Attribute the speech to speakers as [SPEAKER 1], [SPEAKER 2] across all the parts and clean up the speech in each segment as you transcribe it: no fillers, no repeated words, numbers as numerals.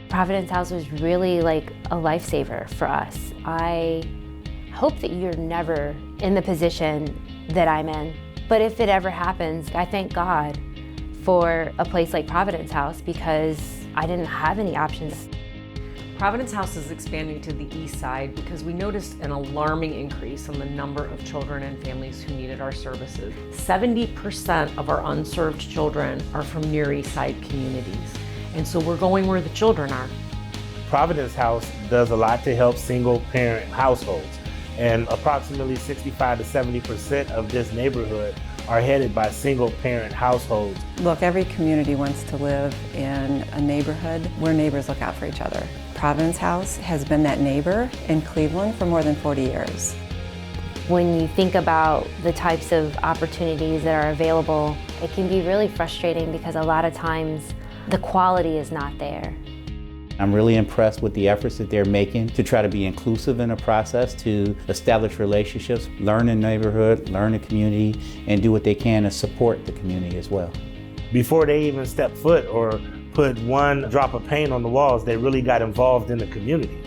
[SPEAKER 1] Providence House was really like a lifesaver for us. I hope that you're never in the position that I'm in. But if it ever happens, I thank God for a place like Providence House because I didn't have any options.
[SPEAKER 2] Providence House is expanding to the east side because we noticed an alarming increase in the number of children and families who needed our services. 70% of our unserved children are from near east side communities. And so we're going where the children are.
[SPEAKER 3] Providence House does a lot to help single parent households. And approximately 65 to 70% of this neighborhood are headed by single parent households.
[SPEAKER 4] Look, every community wants to live in a neighborhood where neighbors look out for each other. Providence House has been that neighbor in Cleveland for more than 40 years.
[SPEAKER 1] When you think about the types of opportunities that are available, it can be really frustrating because a lot of times the quality is not there.
[SPEAKER 5] I'm really impressed with the efforts that they're making to try to be inclusive in the process, to establish relationships, learn the neighborhood, learn the community, and do what they can to support the community as well.
[SPEAKER 3] Before they even step foot or put one drop of paint on the walls, they really got involved in the community.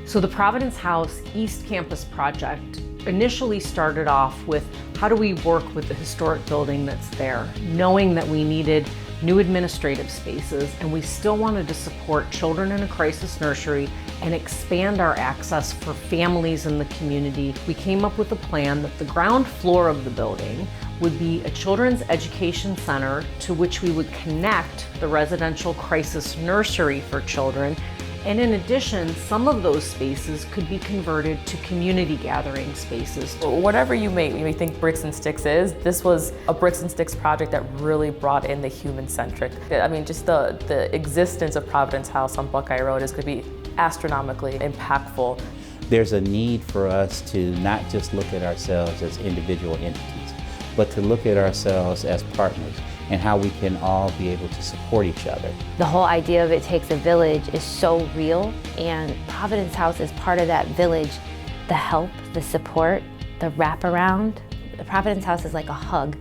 [SPEAKER 2] So the Providence House East Campus project initially started off with how do we work with the historic building that's there, knowing that we needed new administrative spaces, and we still wanted to support children in a crisis nursery and expand our access for families in the community. We came up with a plan that the ground floor of the building would be a children's education center to which we would connect the residential crisis nursery for children. And in addition, some of those spaces could be converted to community gathering spaces.
[SPEAKER 6] Whatever you may think Bricks and Sticks is, this was a Bricks and Sticks project that really brought in the human-centric. I mean, just the existence of Providence House on Buckeye Road is going to be astronomically impactful.
[SPEAKER 5] There's a need for us to not just look at ourselves as individual entities, but to look at ourselves as partners and how we can all be able to support each other.
[SPEAKER 1] The whole idea of it takes a village is so real, and Providence House is part of that village. The help, the support, the wraparound. The Providence House is like a hug.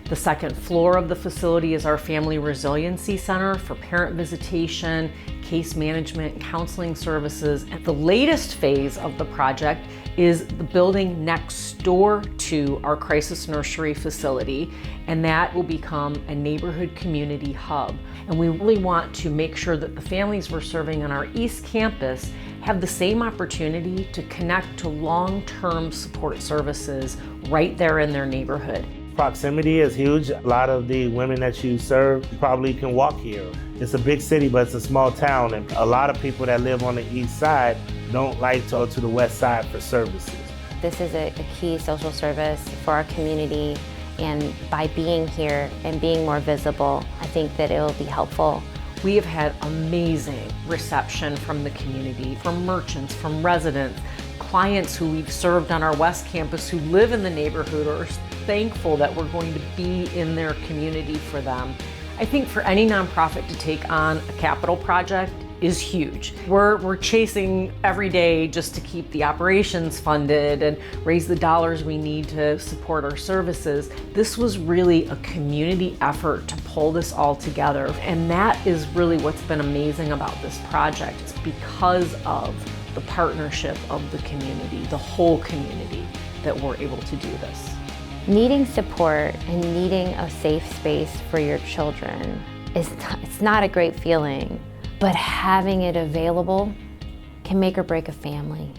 [SPEAKER 2] The second floor of the facility is our Family Resiliency Center for parent visitation, case management, and counseling services. And the latest phase of the project is the building next door to our crisis nursery facility, and that will become a neighborhood community hub. And we really want to make sure that the families we're serving on our East Campus have the same opportunity to connect to long-term support services right there in their neighborhood.
[SPEAKER 3] Proximity is huge. A lot of the women that you serve probably can walk here. It's a big city, but it's a small town, and a lot of people that live on the east side don't like to go to the west side for services.
[SPEAKER 1] This is a key social service for our community, and by being here and being more visible, I think that it will be helpful.
[SPEAKER 2] We have had amazing reception from the community, from merchants, from residents, clients who we've served on our West Campus who live in the neighborhood are thankful that we're going to be in their community for them. I think for any nonprofit to take on a capital project is huge. We're chasing every day just to keep the operations funded and raise the dollars we need to support our services. This was really a community effort to pull this all together, and that is really what's been amazing about this project. It's because of the partnership of the community, the whole community, that we're able to do this.
[SPEAKER 1] Needing support and needing a safe space for your children it's not a great feeling, but having it available can make or break a family.